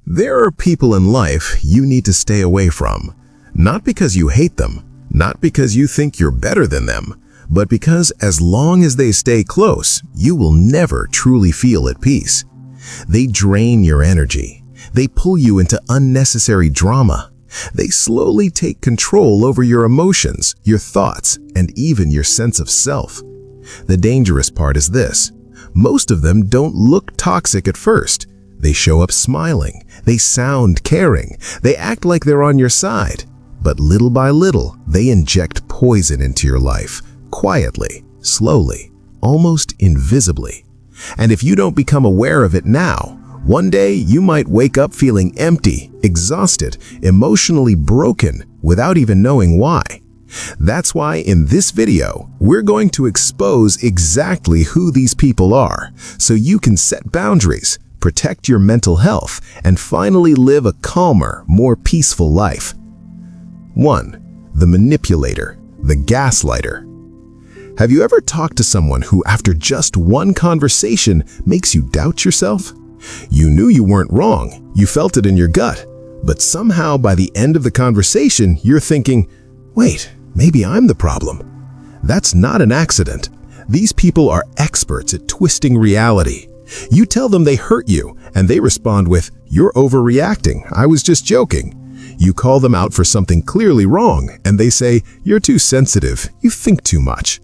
There are people in life you need to stay away from, not because you hate them, not because you think you're better than them, but because as long as they stay close, you will never truly feel at peace. They drain your energy. They pull you into unnecessary drama. They slowly take control over your emotions, your thoughts, and even your sense of self. The dangerous part is this: most of them don't look toxic at first. They show up smiling. They sound caring. They act like they're on your side. But little by little, they inject poison into your life, quietly, slowly, almost invisibly. And if you don't become aware of it now, one day you might wake up feeling empty, exhausted, emotionally broken, without even knowing why. That's why in this video, we're going to expose exactly who these people are, so you can set boundaries, protect your mental health, and finally live a calmer, more peaceful life. 1. The manipulator, the gaslighter. Have you ever talked to someone who, after just one conversation, makes you doubt yourself? You knew you weren't wrong, you felt it in your gut, but somehow by the end of the conversation, you're thinking, wait, maybe I'm the problem. That's not an accident. These people are experts at twisting reality. You tell them they hurt you, and they respond with, "You're overreacting, I was just joking." You call them out for something clearly wrong, and they say, "You're too sensitive, you think too much."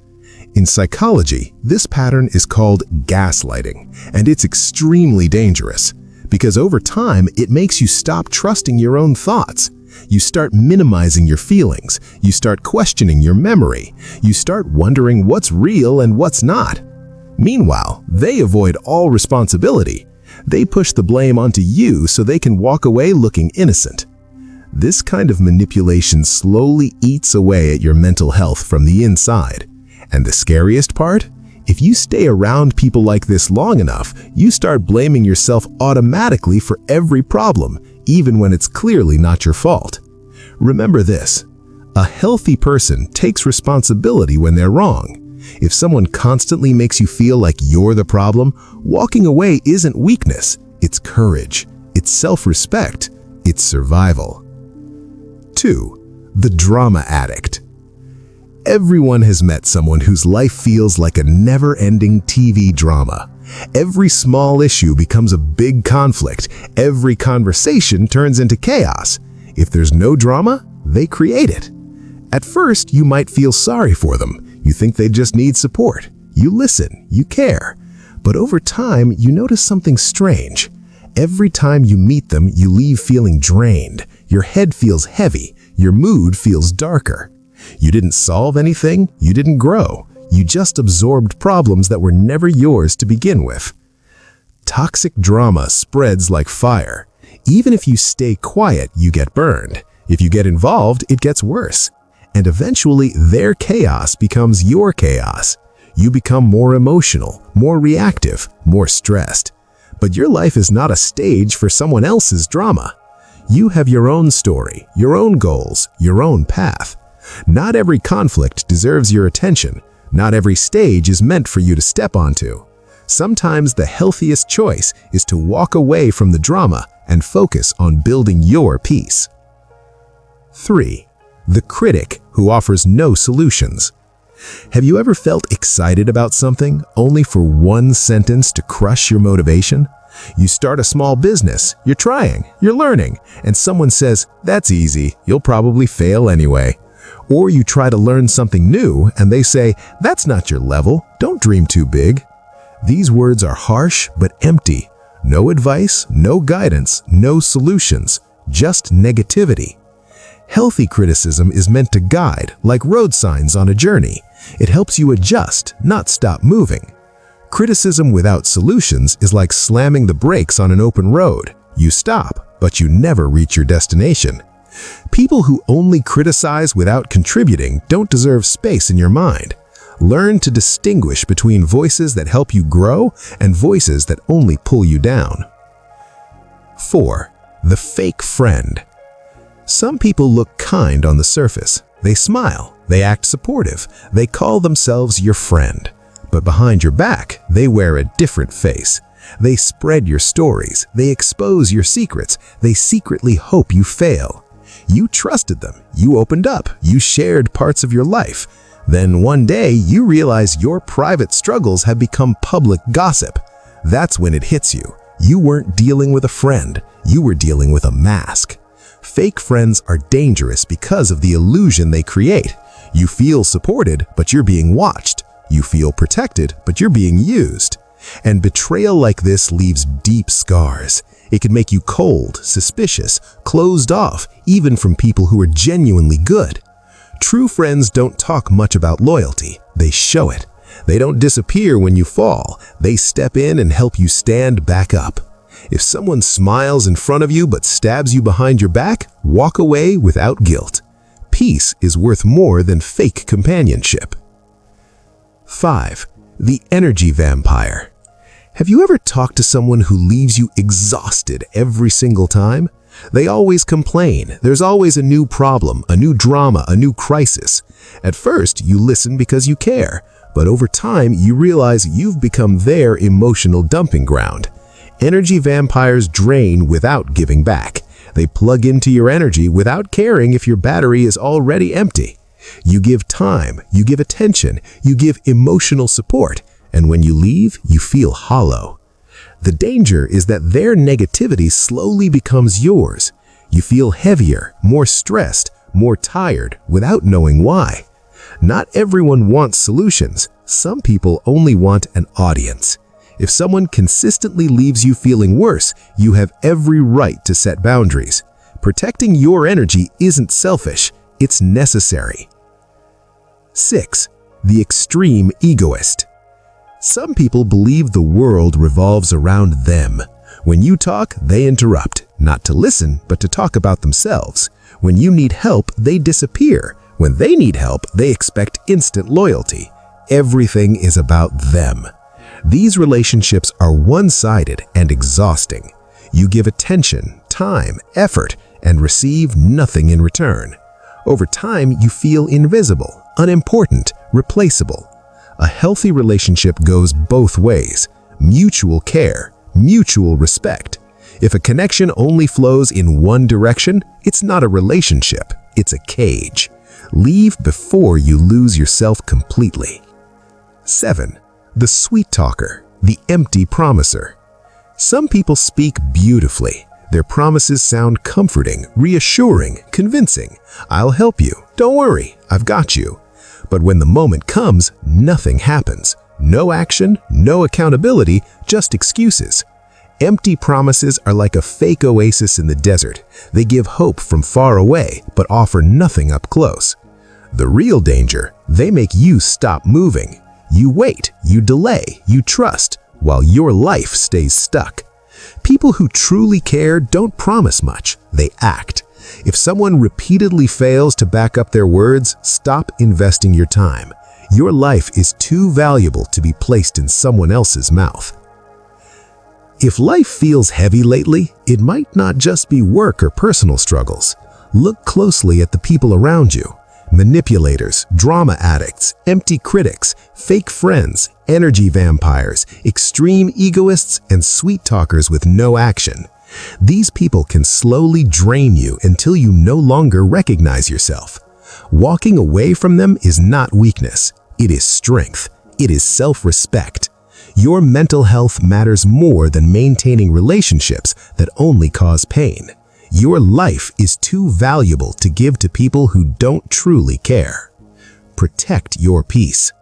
In psychology, this pattern is called gaslighting, and it's extremely dangerous, because over time, it makes you stop trusting your own thoughts. You start minimizing your feelings, you start questioning your memory, you start wondering what's real and what's not. Meanwhile, they avoid all responsibility. They push the blame onto you so they can walk away looking innocent. This kind of manipulation slowly eats away at your mental health from the inside. And the scariest part? If you stay around people like this long enough, you start blaming yourself automatically for every problem, even when it's clearly not your fault. Remember this: a healthy person takes responsibility when they're wrong. If someone constantly makes you feel like you're the problem, walking away isn't weakness, it's courage, it's self-respect, it's survival. 2. The drama addict. Everyone has met someone whose life feels like a never-ending TV drama. Every small issue becomes a big conflict. Every conversation turns into chaos. If there's no drama, they create it. At first, you might feel sorry for them. You think they just need support. You listen, you care. But over time, you notice something strange. Every time you meet them, you leave feeling drained. Your head feels heavy. Your mood feels darker. You didn't solve anything. You didn't grow. You just absorbed problems that were never yours to begin with. Toxic drama spreads like fire. Even if you stay quiet, you get burned. If you get involved, it gets worse. And eventually, their chaos becomes your chaos. You become more emotional, more reactive, more stressed. But your life is not a stage for someone else's drama. You have your own story, your own goals, your own path. Not every conflict deserves your attention. Not every stage is meant for you to step onto. Sometimes the healthiest choice is to walk away from the drama and focus on building your peace. 3. The critic who offers no solutions. Have you ever felt excited about something only for one sentence to crush your motivation? You start a small business, you're trying, you're learning, and someone says, "That's easy, you'll probably fail anyway." Or you try to learn something new and they say, "That's not your level, don't dream too big." These words are harsh but empty. No advice, no guidance, no solutions, just negativity. Healthy criticism is meant to guide, like road signs on a journey. It helps you adjust, not stop moving. Criticism without solutions is like slamming the brakes on an open road. You stop, but you never reach your destination. People who only criticize without contributing don't deserve space in your mind. Learn to distinguish between voices that help you grow and voices that only pull you down. 4. The fake friend. Some people look kind on the surface. They smile, they act supportive, they call themselves your friend. But behind your back, they wear a different face. They spread your stories, they expose your secrets, they secretly hope you fail. You trusted them, you opened up, you shared parts of your life. Then one day you realize your private struggles have become public gossip. That's when it hits you. You weren't dealing with a friend, you were dealing with a mask. Fake friends are dangerous because of the illusion they create. You feel supported, but you're being watched. You feel protected, but you're being used. And betrayal like this leaves deep scars. It can make you cold, suspicious, closed off, even from people who are genuinely good. True friends don't talk much about loyalty, they show it. They don't disappear when you fall, they step in and help you stand back up. If someone smiles in front of you but stabs you behind your back, walk away without guilt. Peace is worth more than fake companionship. 5. The energy vampire. Have you ever talked to someone who leaves you exhausted every single time? They always complain. There's always a new problem, a new drama, a new crisis. At first, you listen because you care, but over time, you realize you've become their emotional dumping ground. Energy vampires drain without giving back. They plug into your energy without caring if your battery is already empty. You give time, you give attention, you give emotional support, and when you leave, you feel hollow. The danger is that their negativity slowly becomes yours. You feel heavier, more stressed, more tired, without knowing why. Not everyone wants solutions. Some people only want an audience. If someone consistently leaves you feeling worse, you have every right to set boundaries. Protecting your energy isn't selfish, it's necessary. 6. The extreme egoist. Some people believe the world revolves around them. When you talk, they interrupt, not to listen, but to talk about themselves. When you need help, they disappear. When they need help, they expect instant loyalty. Everything is about them. These relationships are one-sided and exhausting. You give attention, time, effort, and receive nothing in return. Over time, you feel invisible, unimportant, replaceable. A healthy relationship goes both ways: mutual care, mutual respect. If a connection only flows in one direction, it's not a relationship, it's a cage. Leave before you lose yourself completely. 7. The sweet talker, the empty promiser. Some people speak beautifully. Their promises sound comforting, reassuring, convincing. I'll help you. Don't worry, I've got you. But when the moment comes, nothing happens. No action, no accountability, just excuses. Empty promises are like a fake oasis in the desert. They give hope from far away, but offer nothing up close. The real danger, they make you stop moving. You wait, you delay, you trust, while your life stays stuck. People who truly care don't promise much, they act. If someone repeatedly fails to back up their words, stop investing your time. Your life is too valuable to be placed in someone else's mouth. If life feels heavy lately, it might not just be work or personal struggles. Look closely at the people around you. Manipulators, drama addicts, empty critics, fake friends, energy vampires, extreme egoists, and sweet talkers with no action. These people can slowly drain you until you no longer recognize yourself. Walking away from them is not weakness. It is strength. It is self-respect. Your mental health matters more than maintaining relationships that only cause pain. Your life is too valuable to give to people who don't truly care. Protect your peace.